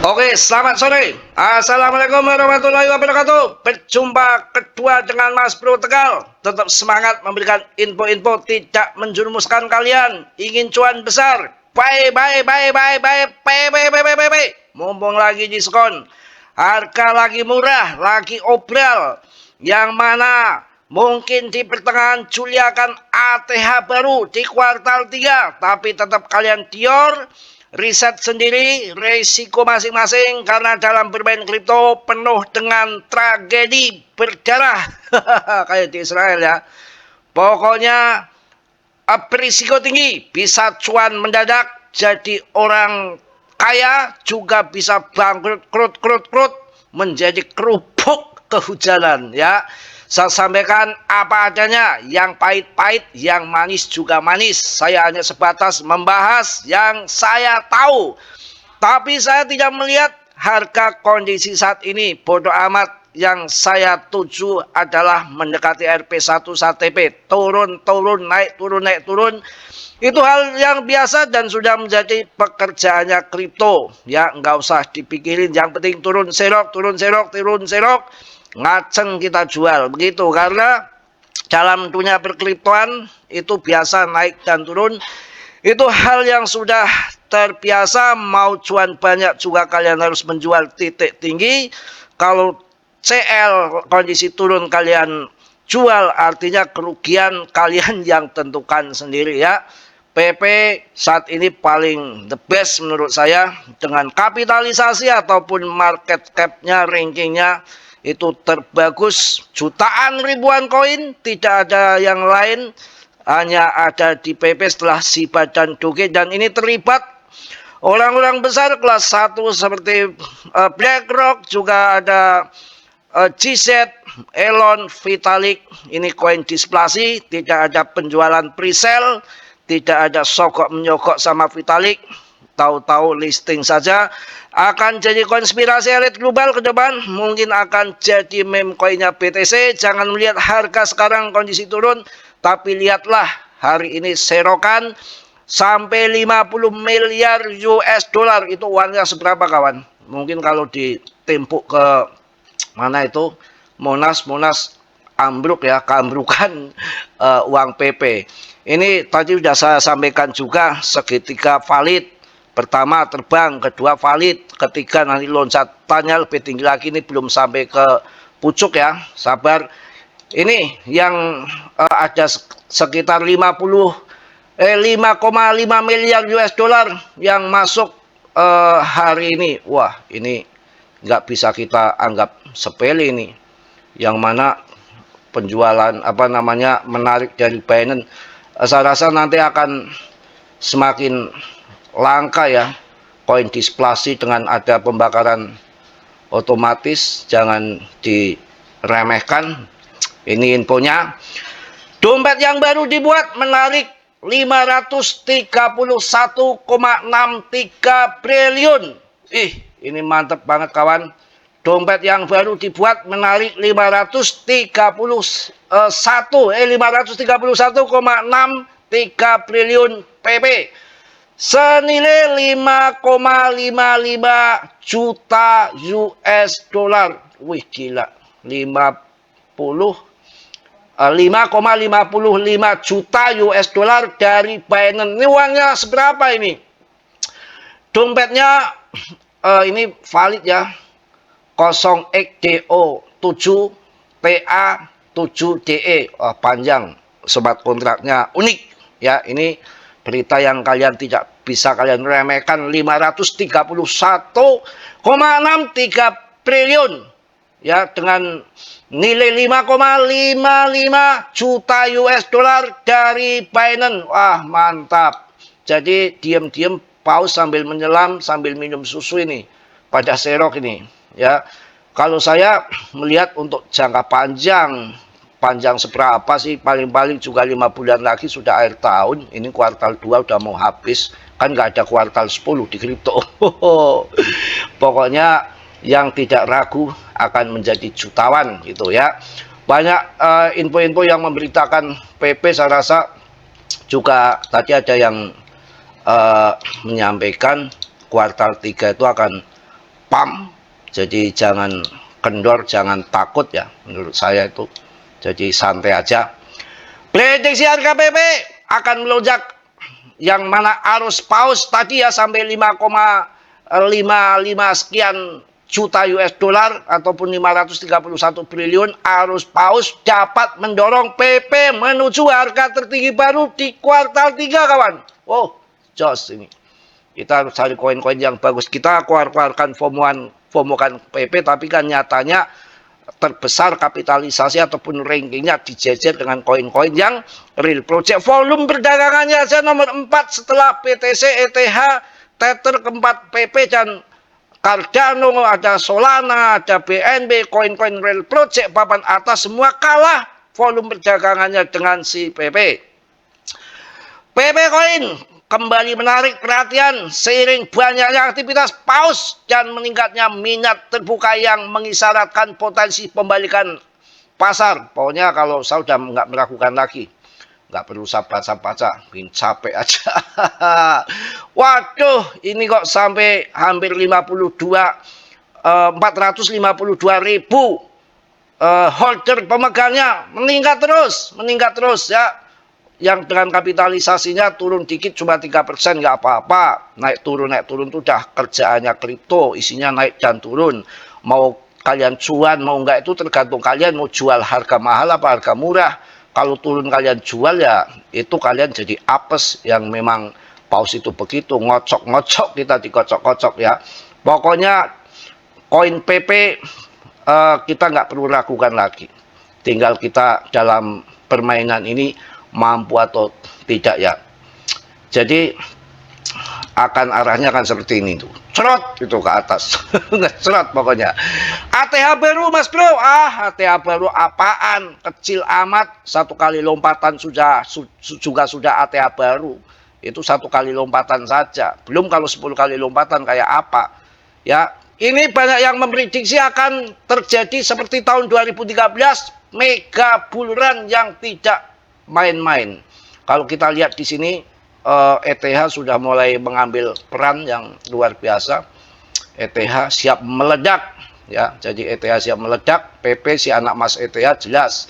Oke, selamat sore. Assalamualaikum warahmatullahi wabarakatuh. Berjumpa kedua dengan Mas Bro Tegal. Tetap semangat memberikan info-info tidak menjerumuskan kalian. Ingin cuan besar. Bye. Mumpung lagi diskon. Harga lagi murah, lagi obral. Yang mana mungkin di pertengahan Juli akan ATH baru di kuartal 3. Tapi tetap kalian Dior. Riset sendiri, resiko masing-masing karena dalam bermain kripto penuh dengan tragedi berdarah. Kayak di Israel ya. Pokoknya berisiko tinggi, bisa cuan mendadak, jadi orang kaya juga bisa bangkrut krut menjadi kerupuk kehujanan ya. Saya sampaikan apa adanya, yang pahit-pahit, yang manis juga manis. Saya hanya sebatas membahas yang saya tahu. Tapi saya tidak melihat harga kondisi saat ini. Bodoh amat, yang saya tuju adalah mendekati RP1 SATP. Turun, naik, turun. Itu hal yang biasa dan sudah menjadi pekerjaannya kripto. Ya, nggak usah dipikirin. Yang penting turun serok. Ngaceng kita jual begitu, karena dalam dunia perkriptoan itu biasa naik dan turun, itu hal yang sudah terbiasa. Mau cuan banyak juga kalian harus menjual titik tinggi. Kalau CL kondisi turun kalian jual, artinya kerugian kalian yang tentukan sendiri ya. PP saat ini paling the best menurut saya, dengan kapitalisasi ataupun market cap-nya, rankingnya itu terbagus, jutaan ribuan koin, tidak ada yang lain, hanya ada di PP setelah si badan Doge. Dan ini terlibat orang-orang besar kelas 1 seperti BlackRock, juga ada GZ, Elon, Vitalik. Ini koin displasi, tidak ada penjualan presale, tidak ada sokok menyokok sama Vitalik. Tahu-tahu listing saja. Akan jadi konspirasi elit global ke depan. Mungkin akan jadi meme koinnya BTC. Jangan melihat harga sekarang kondisi turun, tapi lihatlah hari ini serokan sampai 50 miliar US dollar. Itu uangnya seberapa kawan? Mungkin kalau ditempuk ke mana itu, Monas ambruk ya, keambrukan uang PP. Ini tadi sudah saya sampaikan juga, segitiga valid. Pertama terbang, kedua valid, ketiga nanti loncatannya lebih tinggi lagi. Ini belum sampai ke pucuk ya, sabar. Ini yang ada sekitar 5,5 miliar US dollar yang masuk hari ini. Wah, ini nggak bisa kita anggap sepele ini. Yang mana penjualan menarik dari Binance, saya rasa nanti akan semakin langka ya koin displasi dengan ada pembakaran otomatis. Jangan diremehkan. Ini infonya. Dompet yang baru dibuat menarik 531,63 triliun. Ini mantep banget kawan. Dompet yang baru dibuat menarik 531,63 triliun PP. Senilai 5,55 juta US dollar. Wih gila, 5,55 juta US dollar dari Binance. Ini uangnya seberapa ini? Dompetnya ini valid ya, 0xDO7TA7DE. panjang, sobat, kontraknya unik ya. Ini berita yang kalian tidak bisa kalian remehkan. 531,63 triliun ya, dengan nilai 5,55 juta US dollar dari Binance. Wah mantap. Jadi diam-diam paus sambil menyelam sambil minum susu ini pada serok ini ya. Kalau saya melihat untuk jangka panjang seberapa sih, paling-paling juga 5 bulan lagi sudah akhir tahun. Ini kuartal 2 udah mau habis, kan nggak ada kuartal 10 di kripto. Pokoknya yang tidak ragu akan menjadi jutawan gitu ya. Banyak info-info yang memberitakan PP. Saya rasa juga tadi ada yang menyampaikan kuartal 3 itu akan pump. Jadi jangan kendor, jangan takut ya, menurut saya itu. Jadi santai aja. Prediksi harga PP akan melonjak, yang mana arus paus tadi ya sampai 5,55 sekian juta US dollar ataupun 531 triliun. Arus paus dapat mendorong PP menuju harga tertinggi baru di kuartal 3 kawan. Oh, jos ini. Kita harus cari koin-koin yang bagus. Kita keluarkan FOMOkan PP, tapi kan nyatanya terbesar kapitalisasi ataupun rankingnya dijejer dengan koin-koin yang real project. Volume perdagangannya aja nomor 4 setelah BTC, ETH, Tether, keempat PP dan Cardano, ada Solana, ada BNB, koin-koin real project papan atas semua kalah volume perdagangannya dengan si PP. PP Coin kembali menarik perhatian seiring banyaknya aktivitas paus dan meningkatnya minat terbuka yang mengisyaratkan potensi pembalikan pasar. Pokoknya kalau saya udah nggak melakukan lagi, nggak perlu saya baca-baca, bikin capek aja. Waduh, ini kok sampai hampir 452 ribu holder pemegangnya, meningkat terus ya. Yang dengan kapitalisasinya turun dikit cuma 3%, nggak apa-apa. Naik turun itu udah kerjaannya kripto, isinya naik dan turun. Mau kalian cuan mau nggak itu tergantung kalian mau jual harga mahal apa harga murah. Kalau turun kalian jual ya itu kalian jadi apes, yang memang paus itu begitu, ngocok-ngocok, kita dikocok-kocok ya. Pokoknya koin PP kita nggak perlu ragukan lagi. Tinggal kita dalam permainan ini mampu atau tidak ya. Jadi akan arahnya akan seperti ini tuh, cerot itu ke atas. Cerot pokoknya. ATH baru mas bro, ATH baru apaan, kecil amat, satu kali lompatan juga sudah ATH baru. Itu satu kali lompatan saja, belum kalau 10 kali lompatan kayak apa ya. Ini banyak yang memprediksi akan terjadi seperti tahun 2013, mega bull run yang tidak main-main. Kalau kita lihat di sini ETH sudah mulai mengambil peran yang luar biasa. ETH siap meledak ya. Jadi ETH siap meledak, PP si anak mas ETH jelas.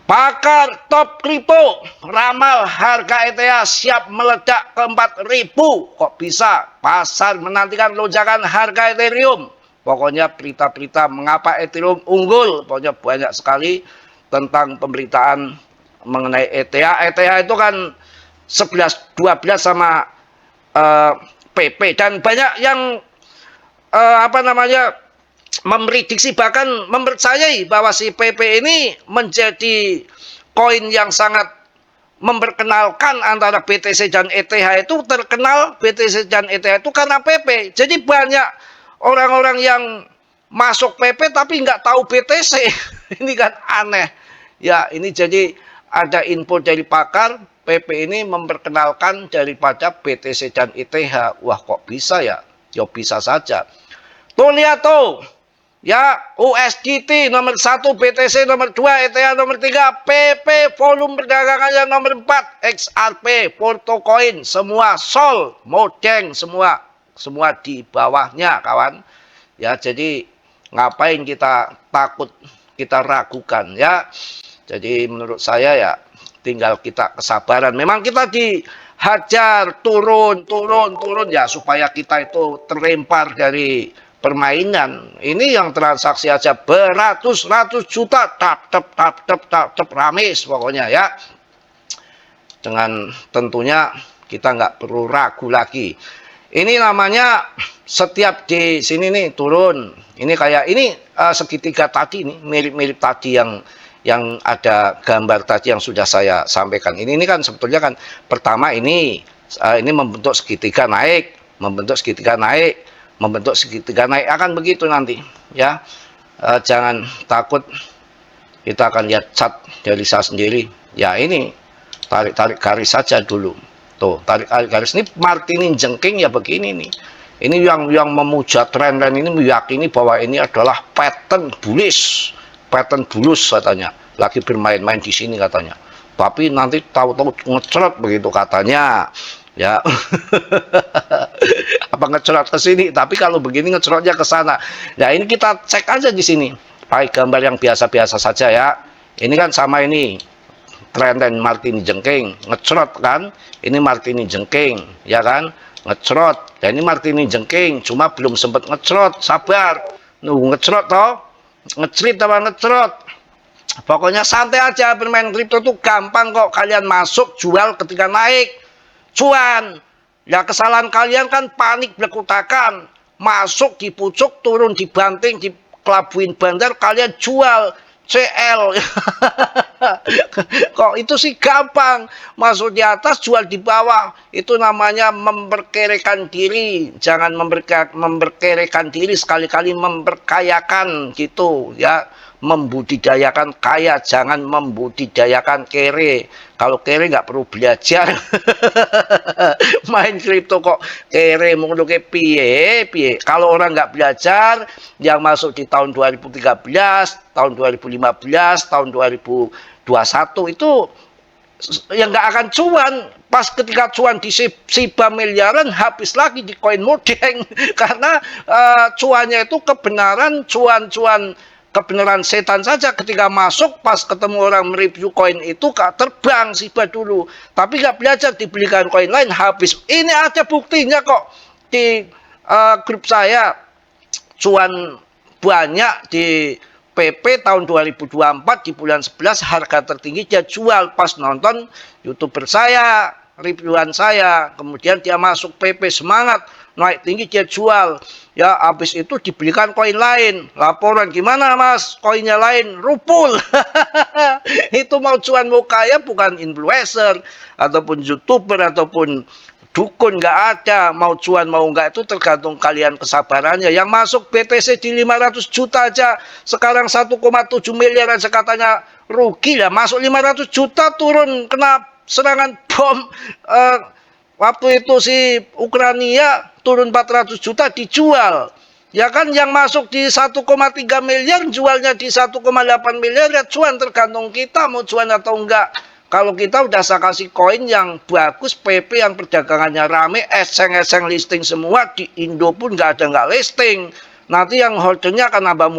Pakar top kripto ramal harga ETH siap meledak ke 4.000. Kok bisa? Pasar menantikan lonjakan harga Ethereum. Pokoknya berita-berita mengapa Ethereum unggul, pokoknya banyak sekali tentang pemberitaan mengenai ETH. ETH itu kan 11-12 sama PP, dan banyak yang memprediksi bahkan mempercayai bahwa si PP ini menjadi koin yang sangat memperkenalkan antara BTC dan ETH. Itu terkenal BTC dan ETH itu karena PP. Jadi banyak orang-orang yang masuk PP tapi nggak tahu BTC. Ini kan aneh ya. Ini jadi ada info dari pakar, PP ini memperkenalkan daripada BTC dan ETH. Wah kok bisa ya? Ya bisa saja. Tuh lihat tuh. Ya, USDT nomor 1, BTC nomor 2, ETH nomor 3, PP volume perdagangannya nomor 4, XRP, Portocoin, semua Sol, Modeng, semua di bawahnya kawan. Ya, jadi ngapain kita takut, kita ragukan ya. Jadi menurut saya ya tinggal kita kesabaran. Memang kita dihajar turun ya supaya kita itu terlempar dari permainan. Ini yang transaksi aja beratus-ratus juta, tap ramis pokoknya ya. Dengan tentunya kita nggak perlu ragu lagi. Ini namanya setiap di sini nih turun. Ini kayak ini segitiga tadi nih, mirip-mirip tadi yang ada gambar tadi yang sudah saya sampaikan. Ini kan sebetulnya kan pertama ini membentuk segitiga naik, membentuk segitiga naik akan begitu nanti ya. Jangan takut, kita akan lihat chart dari saya sendiri ya. Ini tarik garis saja dulu tuh, tarik garis. Ini Martinin jengking ya begini nih. Ini yang memuja tren ini meyakini bahwa ini adalah pattern bullish, pattern bulus katanya, lagi bermain-main di sini katanya. Tapi nanti tahu-tahu ngeceret begitu katanya. Ya. Apa ngecrot ke sini, tapi kalau begini ngecrotnya ke sana. Nah, ini kita cek aja di sini. Pakai gambar yang biasa-biasa saja ya. Ini kan sama ini. Trenden Martini jengking, ngecrot kan? Ini Martini jengking, ya kan? Ngecrot. Dan ini Martini jengking, cuma belum sempat ngecrot. Sabar. Nunggu ngecrot toh. Ngecrit apa ngecrot. Pokoknya santai aja, bermain kripto tuh gampang kok. Kalian masuk, jual ketika naik, cuan. Ya kesalahan kalian kan panik berkutakan. Masuk di pucuk, turun dibanting, dikelabuin bandar, kalian jual. CL. Kok itu sih gampang. Masuk di atas, jual di bawah. Itu namanya memperkerekan diri. Jangan memperkerekan diri, sekali-kali memperkayakan gitu ya. Membudidayakan kaya, jangan membudidayakan kere. Kalau kere nggak perlu belajar. Main kripto kok kere mulu ke piye. Kalau orang nggak belajar, yang masuk di tahun 2013, tahun 2015, tahun 2021 itu yang nggak akan cuan. Pas ketika cuan di Shiba miliaran, habis lagi di koin modeng. Karena cuannya itu kebenaran, cuan-cuan kebenaran setan saja. Ketika masuk, pas ketemu orang mereview koin itu, terbang Shiba dulu. Tapi nggak belajar, dibelikan koin lain, habis. Ini ada buktinya kok di grup saya. Cuan banyak di PP tahun 2024 di bulan 11, harga tertinggi dia jual pas nonton YouTuber saya, reviewan saya. Kemudian dia masuk PP, semangat, naik tinggi dia jual. Ya habis itu dibelikan koin lain. Laporan, gimana mas, koinnya lain, rupul. Itu mau cuan mau kaya, bukan influencer ataupun YouTuber ataupun dukun, nggak ada. Mau cuan mau nggak itu tergantung kalian kesabarannya. Yang masuk BTC di 500 juta aja sekarang 1,7 miliar aja katanya rugi lah. Masuk 500 juta turun kena serangan bom. Waktu itu si Ukraina turun 400 juta dijual. Ya kan, yang masuk di 1,3 miliar jualnya di 1,8 miliar, ya cuan, tergantung kita mau cuan atau enggak. Kalau kita udah saya kasih koin yang bagus, PP yang perdagangannya rame, eseng-eseng listing semua, di Indo pun nggak listing. Nanti yang holdernya akan nambah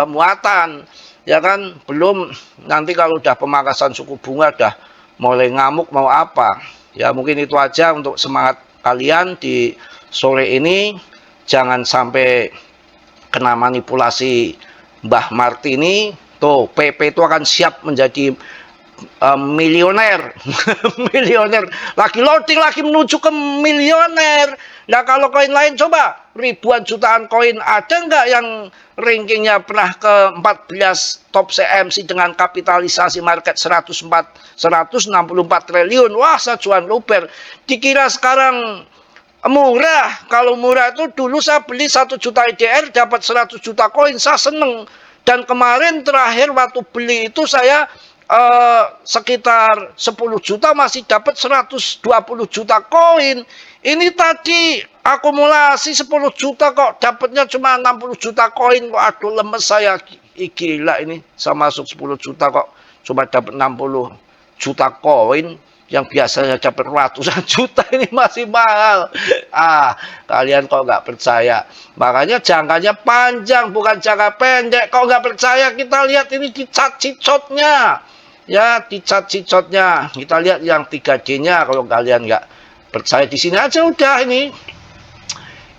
muatan. Ya kan, belum nanti kalau udah pemangkasan suku bunga, udah mulai ngamuk mau apa. Ya mungkin itu aja untuk semangat kalian di sore ini. Jangan sampai kena manipulasi Mbah Martini. Tuh, PP itu akan siap menjadi milioner. Milioner lagi loading, lagi menuju ke milioner. Nah kalau koin lain coba, ribuan jutaan koin, ada nggak yang rankingnya pernah ke 14 top CMC dengan kapitalisasi market 164 triliun. Wah, sajuan luber. Dikira sekarang murah. Kalau murah itu dulu saya beli 1 juta EDR dapat 100 juta koin, saya seneng. Dan kemarin terakhir waktu beli itu saya sekitar 10 juta masih dapat 120 juta koin. Ini tadi akumulasi 10 juta kok dapatnya cuma 60 juta koin. Kok aduh, lemes saya. Gila ini, saya masuk 10 juta kok cuma dapat 60 juta koin. Yang biasanya dapat ratusan juta, ini masih mahal. Kalian kok nggak percaya. Makanya jangkanya panjang, bukan jangka pendek. Kok nggak percaya, kita lihat ini di chart cicotnya. Ya, di chart cicotnya. Kita lihat yang 3D-nya. Kalau kalian nggak percaya, di sini aja udah ini.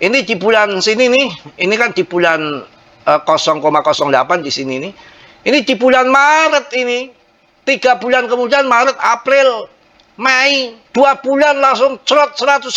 Ini di bulan sini nih. Ini kan di bulan 0,08 di sini nih. Ini di bulan Maret ini. 3 bulan kemudian, Maret, April, Mei, 2 bulan langsung cerot 100%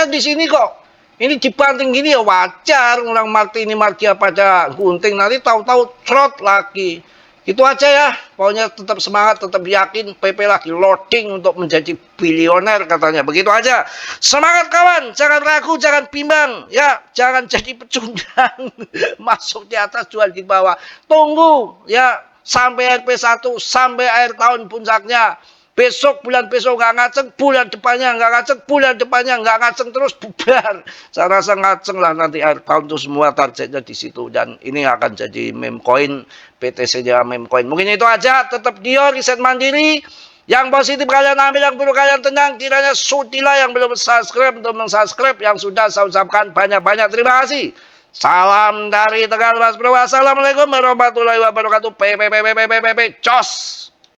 di sini kok. Ini dibanting gini ya wajar, orang Martini Martia pada gunting, nanti tahu-tahu cerot lagi. Itu aja ya, pokoknya tetap semangat, tetap yakin, PP lagi loading untuk menjadi bilioner katanya. Begitu aja. Semangat kawan, jangan ragu, jangan bimbang, ya, jangan jadi pecundang. Masuk di atas, jual di bawah. Tunggu ya sampai RP1, sampai akhir tahun puncaknya. Besok, bulan besok nggak ngaceng, bulan depannya nggak ngaceng, bulan depannya nggak ngaceng, terus bubar. Saya rasa ngaceng lah nanti akhir tahun itu, semua targetnya di situ. Dan ini akan jadi meme coin, PTC-nya meme coin. Mungkin itu aja, tetap Dio, riset mandiri. Yang positif kalian ambil, yang buruk kalian tenang. Kiranya sudilah yang belum subscribe untuk mensubscribe, yang sudah saya ucapkan banyak-banyak terima kasih. Salam dari Tegal Mas Bro. Wassalamualaikum warahmatullahi wabarakatuh. Cos.